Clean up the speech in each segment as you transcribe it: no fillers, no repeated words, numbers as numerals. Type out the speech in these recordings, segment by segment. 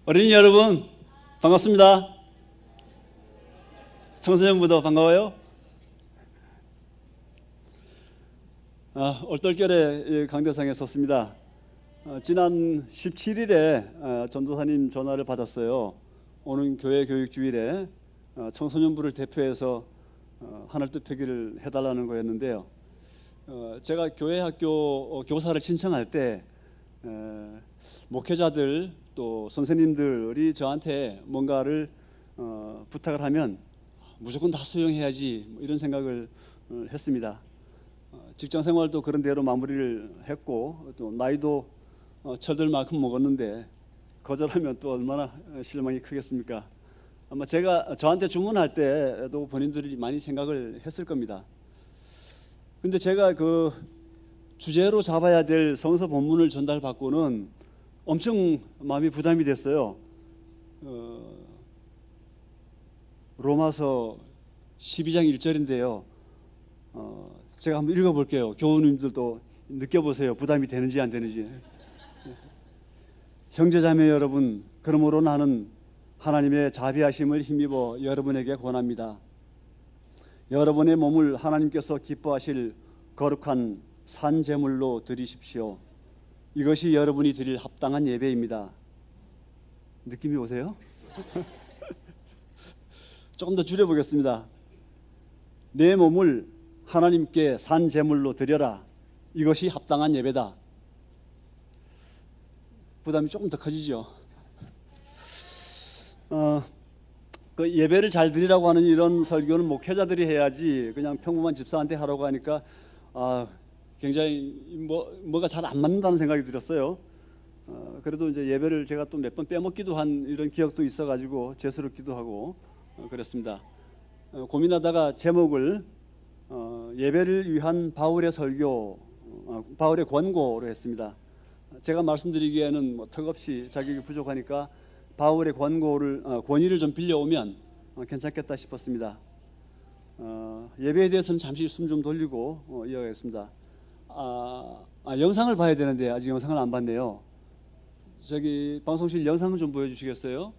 어린이 여러분 반갑습니다. 청소년부도 반가워요. 얼떨결에 강대상에 섰습니다. 지난 17일에 전도사님 전화를 받았어요. 오는 교회 교육주일에 청소년부를 대표해서 하늘 뜻패기를 해달라는 거였는데요. 제가 교회 학교 교사를 신청할 때 목회자들 또 선생님들이 저한테 뭔가를 부탁을 하면 무조건 다 수용해야지 이런 생각을 했습니다. 직장 생활도 그런 대로 마무리를 했고 또 나이도 철들 만큼 먹었는데 거절하면 또 얼마나 실망이 크겠습니까? 아마 제가 저한테 주문할 때도 본인들이 많이 생각을 했을 겁니다. 근데 제가 그 주제로 잡아야 될 성서 본문을 전달받고는 엄청 마음이 부담이 됐어요. 로마서 12장 1절인데요. 제가 한번 읽어볼게요. 교우님들도 느껴보세요. 부담이 되는지 안 되는지. 형제자매 여러분, 그러므로 나는 하나님의 자비하심을 힘입어 여러분에게 권합니다. 여러분의 몸을 하나님께서 기뻐하실 거룩한 산 제물로 드리십시오. 이것이 여러분이 드릴 합당한 예배입니다. 느낌이 오세요? 조금 더 줄여보겠습니다. 내 몸을 하나님께 산 제물로 드려라. 이것이 합당한 예배다. 부담이 조금 더 커지죠. 그 예배를 잘 드리라고 하는 이런 설교는 목회자들이 해야지 그냥 평범한 집사한테 하라고 하니까 굉장히 뭐가 잘 안 맞는다는 생각이 들었어요. 그래도 이제 예배를 제가 또 몇 번 빼먹기도 한 이런 기억도 있어가지고 죄스럽기도 하고 그랬습니다. 고민하다가 제목을 예배를 위한 바울의 설교, 바울의 권고로 했습니다. 제가 말씀드리기에는 턱없이 자격이 부족하니까 바울의 권위를 좀 빌려오면 괜찮겠다 싶었습니다. 예배에 대해서는 잠시 숨 좀 돌리고 이어가겠습니다. 영상을 봐야 되는데 아직 영상을 안 봤네요. 저기 방송실 영상 좀 보여주시겠어요?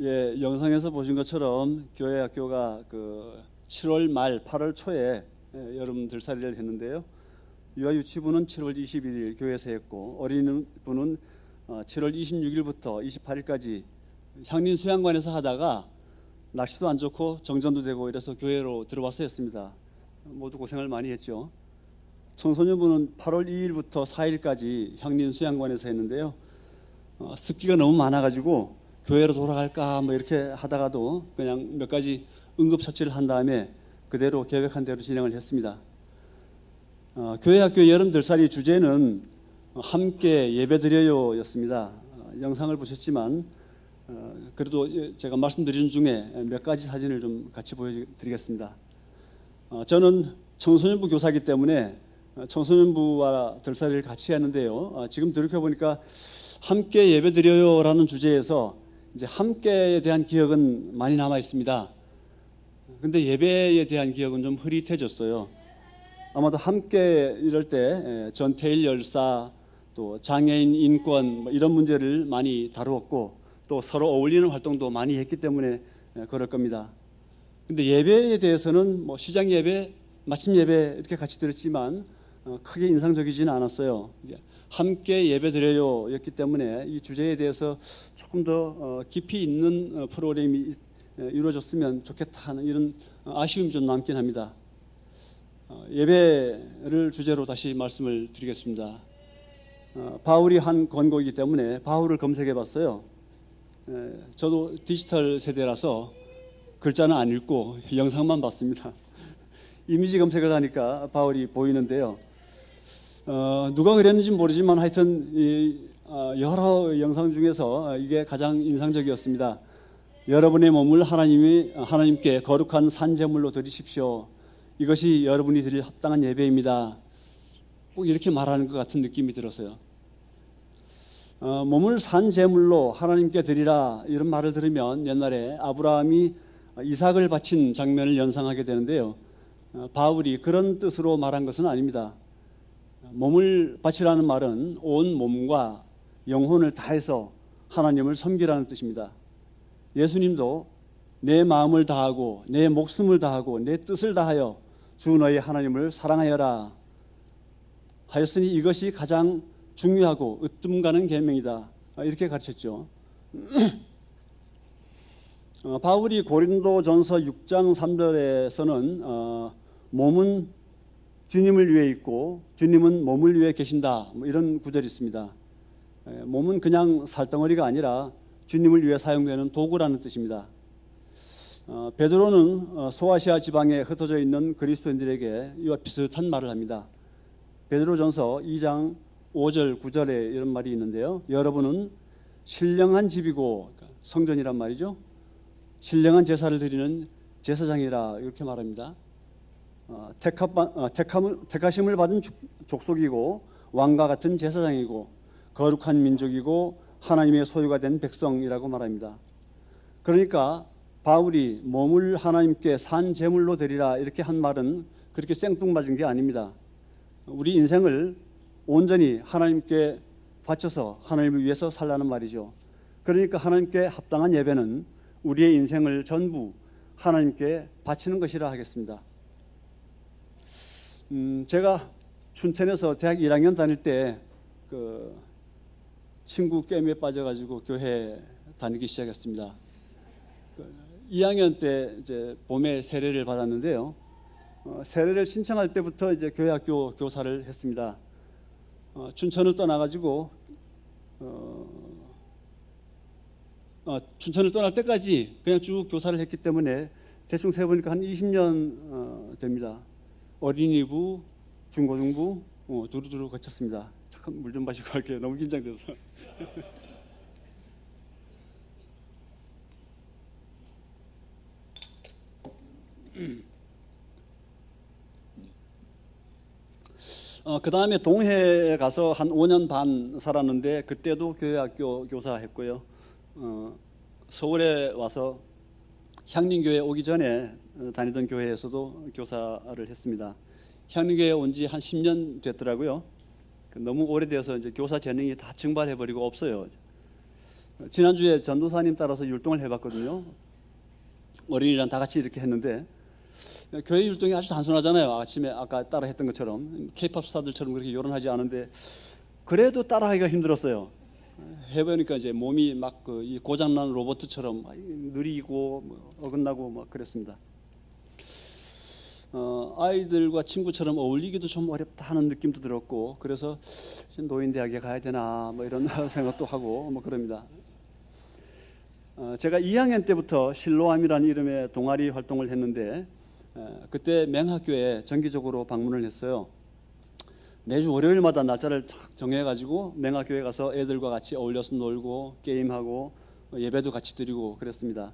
예, 영상에서 보신 것처럼 교회 학교가 7월 말 8월 초에 여름 들살이를 했는데요. 유아유치부는 7월 21일 교회에서 했고 어린이부는 7월 26일부터 28일까지 향린 수양관에서 하다가 날씨도 안 좋고 정전도 되고 이래서 교회로 들어와서 했습니다. 모두 고생을 많이 했죠. 청소년부는 8월 2일부터 4일까지 향린 수양관에서 했는데요. 습기가 너무 많아가지고 교회로 돌아갈까 뭐 이렇게 하다가도 그냥 몇 가지 응급처치를 한 다음에 그대로 계획한 대로 진행을 했습니다. 교회 학교 여름 들살이 주제는 함께 예배드려요 였습니다. 영상을 보셨지만 그래도 제가 말씀드린 중에 몇 가지 사진을 좀 같이 보여드리겠습니다. 저는 청소년부 교사이기 때문에 청소년부와 들살이를 같이 하는데요. 지금 돌이켜보니까 함께 예배드려요라는 주제에서 이제 함께에 대한 기억은 많이 남아 있습니다. 근데 예배에 대한 기억은 좀 흐릿해졌어요. 아마도 함께 이럴 때 전태일 열사 또 장애인 인권 뭐 이런 문제를 많이 다루었고 또 서로 어울리는 활동도 많이 했기 때문에 그럴 겁니다. 근데 예배에 대해서는 뭐 시장 예배, 마침 예배 이렇게 같이 들었지만 크게 인상적이지는 않았어요. 함께 예배드려요 였기 때문에 이 주제에 대해서 조금 더 깊이 있는 프로그램이 이루어졌으면 좋겠다 하는 이런 아쉬움이 좀 남긴 합니다. 예배를 주제로 다시 말씀을 드리겠습니다. 바울이 한 권고이기 때문에 바울을 검색해 봤어요. 저도 디지털 세대라서 글자는 안 읽고 영상만 봤습니다. 이미지 검색을 하니까 바울이 보이는데요. 누가 그랬는지 모르지만 하여튼 여러 영상 중에서 이게 가장 인상적이었습니다. 여러분의 몸을 하나님께 거룩한 산제물로 드리십시오. 이것이 여러분이 드릴 합당한 예배입니다. 꼭 이렇게 말하는 것 같은 느낌이 들었어요. 몸을 산제물로 하나님께 드리라 이런 말을 들으면 옛날에 아브라함이 이삭을 바친 장면을 연상하게 되는데요. 바울이 그런 뜻으로 말한 것은 아닙니다. 몸을 바치라는 말은 온 몸과 영혼을 다해서 하나님을 섬기라는 뜻입니다. 예수님도 내 마음을 다하고 내 목숨을 다하고 내 뜻을 다하여 주 너의 하나님을 사랑하여라 하였으니 이것이 가장 중요하고 으뜸 가는 계명이다 이렇게 가르쳤죠. 바울이 고린도전서 6장 3절에서는 몸은 주님을 위해 있고 주님은 몸을 위해 계신다 뭐 이런 구절이 있습니다. 몸은 그냥 살덩어리가 아니라 주님을 위해 사용되는 도구라는 뜻입니다. 베드로는 소아시아 지방에 흩어져 있는 그리스도인들에게 이와 비슷한 말을 합니다. 베드로전서 2장 5절 9절에 이런 말이 있는데요. 여러분은 신령한 집이고 성전이란 말이죠. 신령한 제사를 드리는 제사장이라 이렇게 말합니다. 택하심을 받은 족속이고 왕과 같은 제사장이고 거룩한 민족이고 하나님의 소유가 된 백성이라고 말합니다. 그러니까 바울이 몸을 하나님께 산 제물로 드리라 이렇게 한 말은 그렇게 생뚱맞은 게 아닙니다. 우리 인생을 온전히 하나님께 바쳐서 하나님을 위해서 살라는 말이죠. 그러니까 하나님께 합당한 예배는 우리의 인생을 전부 하나님께 바치는 것이라 하겠습니다. 제가 춘천에서 대학 1학년 다닐 때 친구 게임에 빠져가지고 교회 다니기 시작했습니다. 2학년 때 이제 봄에 세례를 받았는데요. 세례를 신청할 때부터 이제 교회 학교 교사를 했습니다. 춘천을 떠나가지고 춘천을 떠날 때까지 그냥 쭉 교사를 했기 때문에 대충 세보니까 한 20년 됩니다. 어린이부, 중고등부 두루두루 거쳤습니다. 잠깐 물 좀 마시고 갈게요. 너무 긴장돼서. 그 다음에 동해에 가서 한 5년 반 살았는데 그때도 교회학교 교사 했고요. 서울에 와서 향림교회 오기 전에 다니던 교회에서도 교사를 했습니다. 향림교회 온 지 한 10년 됐더라고요. 너무 오래돼서 이제 교사 재능이 다 증발해 버리고 없어요. 지난주에 전도사님 따라서 율동을 해봤거든요. 어린이랑 다 같이 이렇게 했는데 교회 율동이 아주 단순하잖아요. 아침에 아까 따라 했던 것처럼 K-팝 스타들처럼 그렇게 요란하지 않은데 그래도 따라하기가 힘들었어요. 해보니까 이제 몸이 막 이 고장난 로봇처럼 느리고 어긋나고 막 그랬습니다. 아이들과 친구처럼 어울리기도 좀 어렵다 하는 느낌도 들었고, 그래서 노인대학에 가야 되나 뭐 이런 생각도 하고 뭐 그럽니다. 제가 2학년 때부터 실로암이라는 이름의 동아리 활동을 했는데 그때 맹학교에 정기적으로 방문을 했어요. 매주 월요일마다 날짜를 쫙 정해가지고 맹학교에 가서 애들과 같이 어울려서 놀고 게임하고 예배도 같이 드리고 그랬습니다.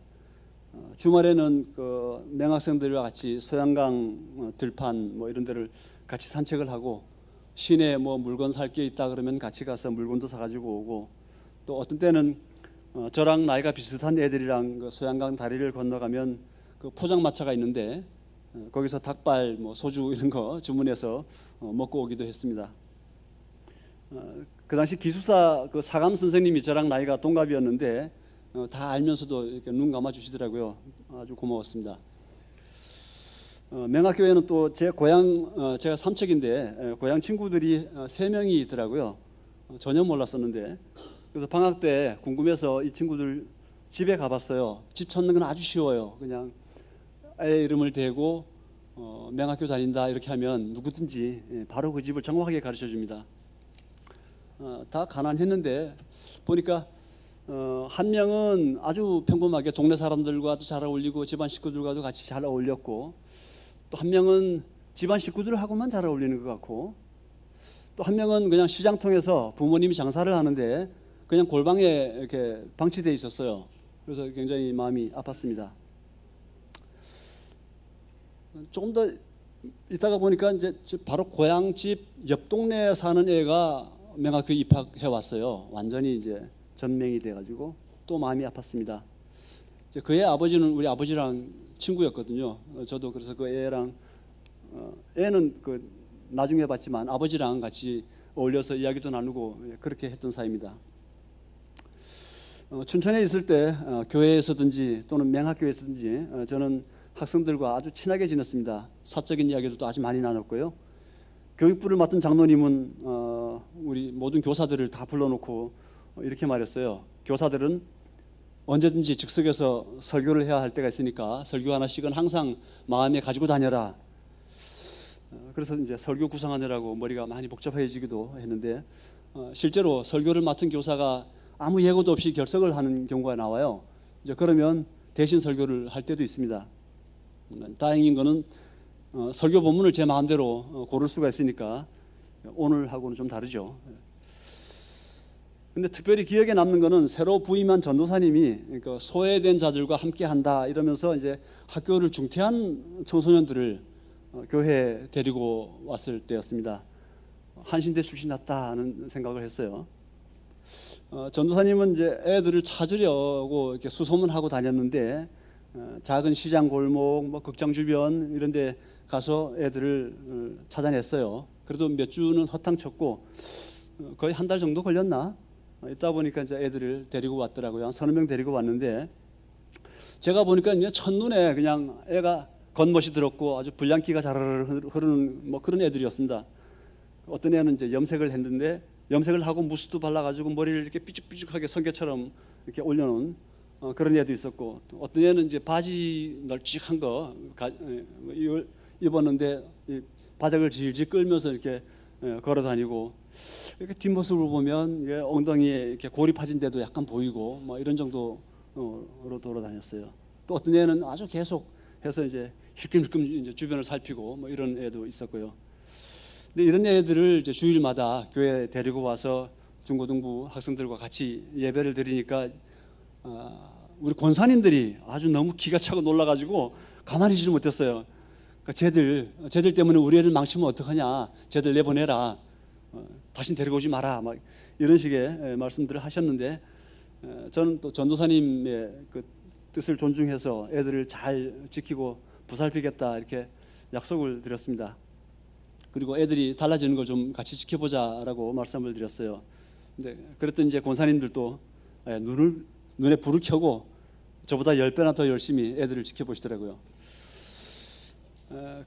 주말에는 그 맹학생들과 같이 소양강 들판 뭐 이런 데를 같이 산책을 하고, 시내에 뭐 물건 살 게 있다 그러면 같이 가서 물건도 사가지고 오고, 또 어떤 때는 저랑 나이가 비슷한 애들이랑 그 소양강 다리를 건너가면 그 포장마차가 있는데 거기서 닭발, 뭐 소주 이런 거 주문해서 먹고 오기도 했습니다. 그 당시 기숙사 그 사감 선생님이 저랑 나이가 동갑이었는데 다 알면서도 이렇게 눈 감아 주시더라고요. 아주 고마웠습니다. 맹학교에는 또 제 고향, 제가 삼척인데 고향 친구들이 3명이 있더라고요. 전혀 몰랐었는데, 그래서 방학 때 궁금해서 이 친구들 집에 가봤어요. 집 찾는 건 아주 쉬워요. 그냥 애 이름을 대고 맹학교 다닌다 이렇게 하면 누구든지 바로 그 집을 정확하게 가르쳐 줍니다. 다 가난했는데 보니까 한 명은 아주 평범하게 동네 사람들과도 잘 어울리고 집안 식구들과도 같이 잘 어울렸고, 또 한 명은 집안 식구들하고만 잘 어울리는 것 같고, 또 한 명은 그냥 시장통에서 부모님이 장사를 하는데 그냥 골방에 이렇게 방치되어 있었어요. 그래서 굉장히 마음이 아팠습니다. 조금 더 있다가 보니까 이제 바로 고향집 옆 동네에 사는 애가 맹학교에 입학해 왔어요. 완전히 이제 전맹이 돼가지고 또 마음이 아팠습니다. 이제 그의 아버지는 우리 아버지랑 친구였거든요. 저도 그래서 그 애랑 애는 그 나중에 봤지만 아버지랑 같이 어울려서 이야기도 나누고 그렇게 했던 사이입니다. 춘천에 있을 때 교회에서든지 또는 맹학교에서든지 저는 학생들과 아주 친하게 지냈습니다. 사적인 이야기도 또 아주 많이 나눴고요. 교육부를 맡은 장로님은 우리 모든 교사들을 다 불러놓고 이렇게 말했어요. 교사들은 언제든지 즉석에서 설교를 해야 할 때가 있으니까 설교 하나씩은 항상 마음에 가지고 다녀라. 그래서 이제 설교 구상하느라고 머리가 많이 복잡해지기도 했는데 실제로 설교를 맡은 교사가 아무 예고도 없이 결석을 하는 경우가 나와요. 이제 그러면 대신 설교를 할 때도 있습니다. 다행인 거는 설교 본문을 제 마음대로 고를 수가 있으니까 오늘하고는 좀 다르죠. 근데 특별히 기억에 남는 거는 새로 부임한 전도사님이 그러니까 소외된 자들과 함께 한다 이러면서 이제 학교를 중퇴한 청소년들을 교회에 데리고 왔을 때였습니다. 한신대 출신 같다 하는 생각을 했어요. 전도사님은 이제 애들을 찾으려고 이렇게 수소문하고 다녔는데 작은 시장 골목, 뭐 극장 주변 이런 데 가서 애들을 찾아냈어요. 그래도 몇 주는 허탕쳤고 거의 한 달 정도 걸렸나? 있다 보니까 이제 애들을 데리고 왔더라고요. 한 30명 데리고 왔는데 제가 보니까 이제 첫눈에 그냥 애가 겉멋이 들었고 아주 불량기가 자르르 흐르는 뭐 그런 애들이었습니다. 어떤 애는 이제 염색을 했는데 염색을 하고 무스도 발라가지고 머리를 이렇게 삐죽삐죽하게 성게처럼 이렇게 올려놓은 그런 애도 있었고, 어떤 애는 이제 바지 널찍한 거 입었는데 바닥을 질질 끌면서 이렇게 걸어다니고, 이렇게 뒷모습을 보면 엉덩이에 이렇게 골이 파진 데도 약간 보이고 뭐 이런 정도로 돌아다녔어요. 또 어떤 애는 아주 계속 해서 이제 힐끔힐끔 이제 주변을 살피고 뭐 이런 애도 있었고요. 근데 이런 애들을 이제 주일마다 교회에 데리고 와서 중고등부 학생들과 같이 예배를 드리니까 우리 권사님들이 아주 너무 기가 차고 놀라가지고 가만히 있지 못했어요. 그러니까 쟤들 때문에 우리 애들 망치면 어떡하냐, 쟤들 내보내라, 다신 데리고 오지 마라, 막 이런 식의 말씀들을 하셨는데 저는 또 전도사님의 그 뜻을 존중해서 애들을 잘 지키고 보살피겠다 이렇게 약속을 드렸습니다. 그리고 애들이 달라지는 걸 좀 같이 지켜보자라고 말씀을 드렸어요. 근데 그랬더니 이제 권사님들도 눈에 불을 켜고 저보다 10배나 더 열심히 애들을 지켜보시더라고요.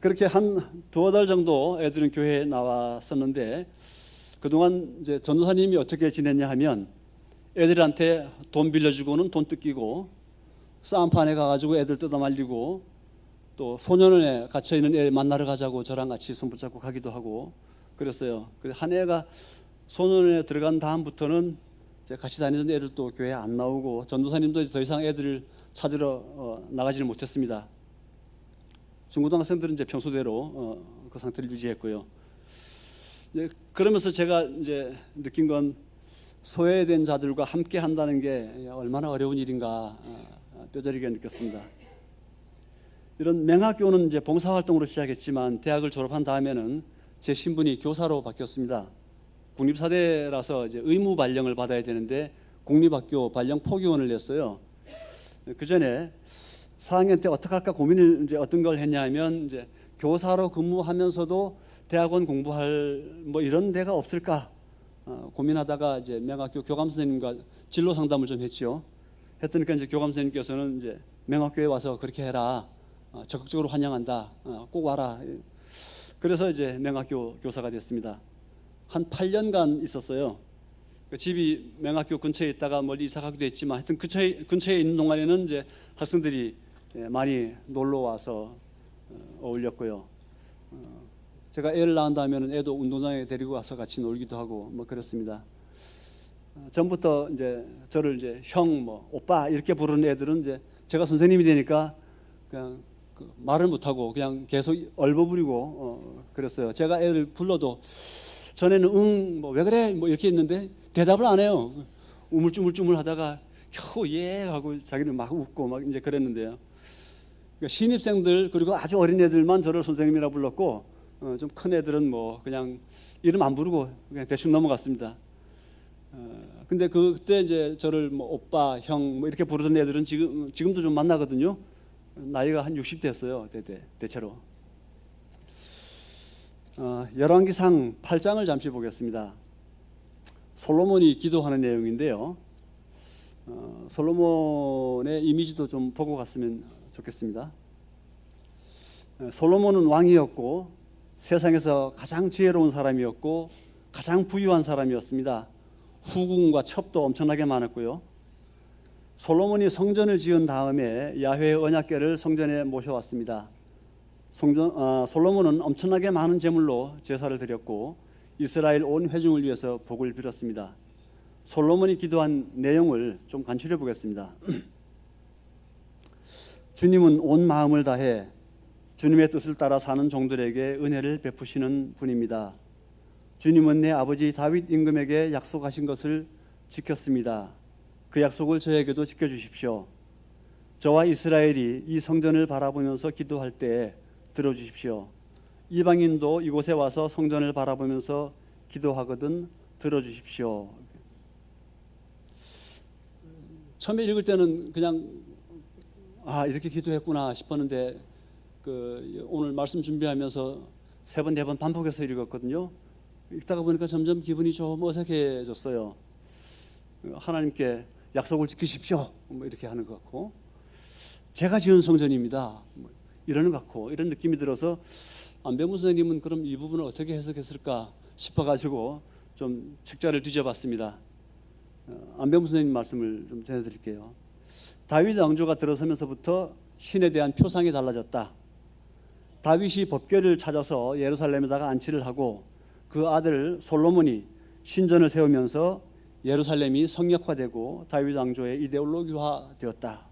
그렇게 한 두어 달 정도 애들은 교회에 나왔었는데, 그동안 이제 전도사님이 어떻게 지냈냐 하면 애들한테 돈 빌려주고는 돈 뜯기고, 싸움판에 가가지고 애들 뜯어 말리고, 또 소년원에 갇혀있는 애 만나러 가자고 저랑 같이 손 붙잡고 가기도 하고 그랬어요. 그래서 한 애가 소년원에 들어간 다음부터는 이제 같이 다니던 애들도 교회에 안 나오고, 전도사님도 더 이상 애들을 찾으러 나가지를 못했습니다. 중고등학생들은 이제 평소대로 그 상태를 유지했고요. 그러면서 제가 이제 느낀 건, 소외된 자들과 함께 한다는 게 얼마나 어려운 일인가 뼈저리게 느꼈습니다. 이런 맹학교는 이제 봉사활동으로 시작했지만 대학을 졸업한 다음에는 제 신분이 교사로 바뀌었습니다. 국립사대라서 이제 의무 발령을 받아야 되는데 국립학교 발령 포기원을 냈어요. 그 전에 4학년 때 어떻게 할까 고민을 이제 어떤 걸 했냐면, 이제 교사로 근무하면서도 대학원 공부할 뭐 이런 데가 없을까 고민하다가 이제 맹학교 교감 선생님과 진로 상담을 좀 했죠. 했더니 이제 교감 선생님께서는 이제 맹학교에 와서 그렇게 해라, 적극적으로 환영한다, 꼭 와라. 그래서 이제 맹학교 교사가 됐습니다. 한 8년간 있었어요. 집이 맹학교 근처에 있다가 멀리 이사 가기도 했지만, 하여튼 근처에 있는 동안에는 이제 학생들이 많이 놀러 와서 어울렸고요. 제가 애를 낳은다면 애도 운동장에 데리고 와서 같이 놀기도 하고 뭐 그렇습니다. 전부터 이제 저를 이제 형, 뭐 오빠 이렇게 부르는 애들은 이제 제가 선생님이 되니까 그냥 말을 못하고 그냥 계속 얼버무리고 그랬어요. 제가 애들 불러도 전에는 응, 뭐 왜 그래, 뭐 이렇게 했는데 대답을 안 해요. 우물쭈물쭈물 하다가 겨우 예 하고 자기는 막 웃고 막 이제 그랬는데요. 그러니까 신입생들 그리고 아주 어린 애들만 저를 선생님이라 불렀고, 좀 큰 애들은 뭐 그냥 이름 안 부르고 그냥 대충 넘어갔습니다. 근데 그때 이제 저를 뭐 오빠, 형 뭐 이렇게 부르던 애들은 지금도 좀 만나거든요. 나이가 한 60대였어요. 대체로. 열왕기상 8장을 잠시 보겠습니다. 솔로몬이 기도하는 내용인데요. 솔로몬의 이미지도 좀 보고 갔으면 좋겠습니다. 솔로몬은 왕이었고 세상에서 가장 지혜로운 사람이었고 가장 부유한 사람이었습니다. 후궁과 첩도 엄청나게 많았고요. 솔로몬이 성전을 지은 다음에 야훼의 언약궤를 성전에 모셔왔습니다. 솔로몬은 엄청나게 많은 제물로 제사를 드렸고 이스라엘 온 회중을 위해서 복을 빌었습니다. 솔로몬이 기도한 내용을 좀 간추려 보겠습니다. 주님은 온 마음을 다해 주님의 뜻을 따라 사는 종들에게 은혜를 베푸시는 분입니다. 주님은 내 아버지 다윗 임금에게 약속하신 것을 지켰습니다. 그 약속을 저에게도 지켜주십시오. 저와 이스라엘이 이 성전을 바라보면서 기도할 때 들어주십시오. 이방인도 이곳에 와서 성전을 바라보면서 기도하거든 들어주십시오. 처음에 읽을 때는 그냥 이렇게 기도했구나 싶었는데 오늘 말씀 준비하면서 3번, 4번 반복해서 읽었거든요. 읽다가 보니까 점점 기분이 좀 어색해졌어요. 하나님께 약속을 지키십시오 뭐 이렇게 하는 것 같고, 제가 지은 성전입니다 뭐 이러는 것 같고, 이런 느낌이 들어서 안병무 선생님은 그럼 이 부분을 어떻게 해석했을까 싶어가지고 좀 책자를 뒤져봤습니다. 안병무 선생님 말씀을 좀 전해드릴게요. 다윗 왕조가 들어서면서부터 신에 대한 표상이 달라졌다. 다윗이 법궤를 찾아서 예루살렘에다가 안치를 하고 그 아들 솔로몬이 신전을 세우면서 예루살렘이 성역화되고 다윗 왕조의 이데올로기화되었다.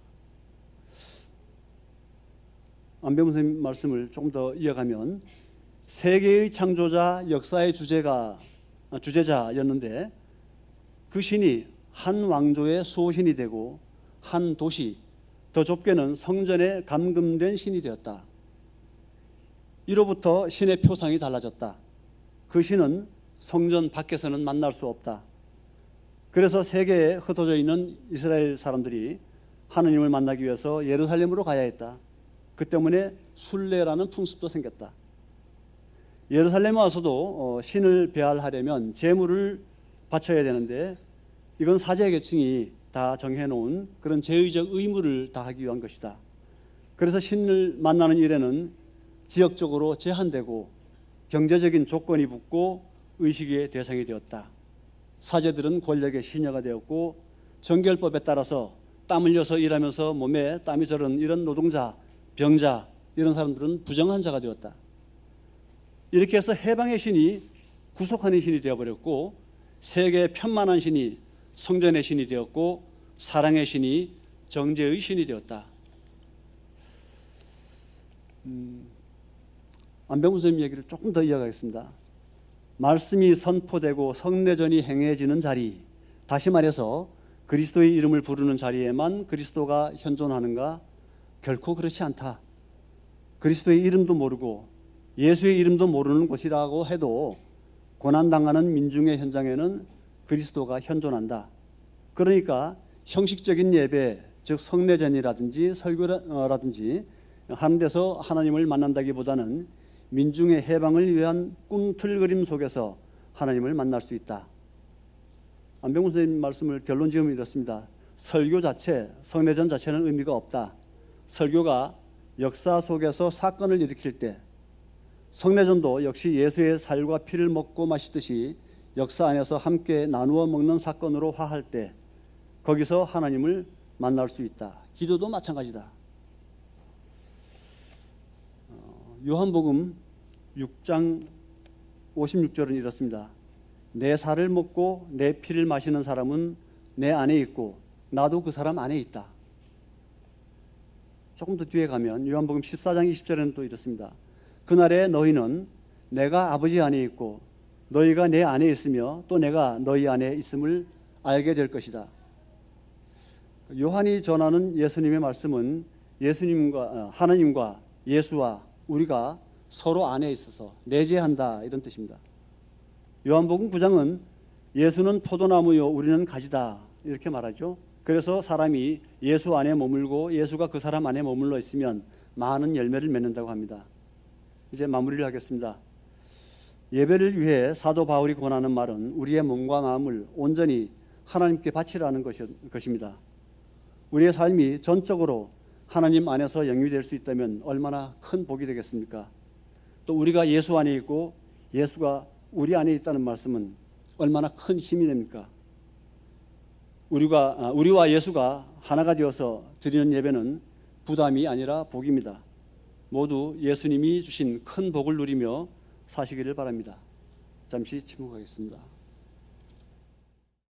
안병무 선생님 말씀을 조금 더 이어가면, 세계의 창조자 역사의 주제자였는데 그 신이 한 왕조의 수호신이 되고 한 도시, 더 좁게는 성전에 감금된 신이 되었다. 이로부터 신의 표상이 달라졌다. 그 신은 성전 밖에서는 만날 수 없다. 그래서 세계에 흩어져 있는 이스라엘 사람들이 하느님을 만나기 위해서 예루살렘으로 가야 했다. 그 때문에 순례라는 풍습도 생겼다. 예루살렘에 와서도 신을 배할하려면 제물을 바쳐야 되는데 이건 사제계층이 다 정해놓은 그런 제의적 의무를 다하기 위한 것이다. 그래서 신을 만나는 일에는 지역적으로 제한되고 경제적인 조건이 붙고 의식의 대상이 되었다. 사제들은 권력의 시녀가 되었고 정결법에 따라서 땀 흘려서 일하면서 몸에 땀이 저런 이런 노동자, 병자 이런 사람들은 부정한 자가 되었다. 이렇게 해서 해방의 신이 구속하는 신이 되어버렸고 세계의 편만한 신이 성전의 신이 되었고 사랑의 신이 정죄의 신이 되었다. 안병훈 선생님 얘기를 조금 더 이어가겠습니다. 말씀이 선포되고 성례전이 행해지는 자리, 다시 말해서 그리스도의 이름을 부르는 자리에만 그리스도가 현존하는가? 결코 그렇지 않다. 그리스도의 이름도 모르고 예수의 이름도 모르는 곳이라고 해도 고난당하는 민중의 현장에는 그리스도가 현존한다. 그러니까 형식적인 예배, 즉 성례전이라든지 설교라든지 하는 데서 하나님을 만난다기보다는 민중의 해방을 위한 꿈틀그림 속에서 하나님을 만날 수 있다. 안병훈 선생님 말씀을 결론 지으면 이렇습니다. 설교 자체, 성례전 자체는 의미가 없다. 설교가 역사 속에서 사건을 일으킬 때, 성례전도 역시 예수의 살과 피를 먹고 마시듯이 역사 안에서 함께 나누어 먹는 사건으로 화할 때 거기서 하나님을 만날 수 있다. 기도도 마찬가지다. 요한복음 6장 56절은 이렇습니다. 내 살을 먹고 내 피를 마시는 사람은 내 안에 있고 나도 그 사람 안에 있다. 조금 더 뒤에 가면 요한복음 14장 20절에는 또 이렇습니다. 그날에 너희는 내가 아버지 안에 있고 너희가 내 안에 있으며 또 내가 너희 안에 있음을 알게 될 것이다. 요한이 전하는 예수님의 말씀은 예수님과 하나님과 예수와 우리가 서로 안에 있어서 내재한다 이런 뜻입니다. 요한복음 9장은 예수는 포도나무요 우리는 가지다 이렇게 말하죠. 그래서 사람이 예수 안에 머물고 예수가 그 사람 안에 머물러 있으면 많은 열매를 맺는다고 합니다. 이제 마무리를 하겠습니다. 예배를 위해 사도 바울이 권하는 말은 우리의 몸과 마음을 온전히 하나님께 바치라는 것입니다. 우리의 삶이 전적으로 하나님 안에서 영위될 수 있다면 얼마나 큰 복이 되겠습니까? 또 우리가 예수 안에 있고 예수가 우리 안에 있다는 말씀은 얼마나 큰 힘이 됩니까? 우리와 예수가 하나가 되어서 드리는 예배는 부담이 아니라 복입니다. 모두 예수님이 주신 큰 복을 누리며 사시기를 바랍니다. 잠시 침묵하겠습니다.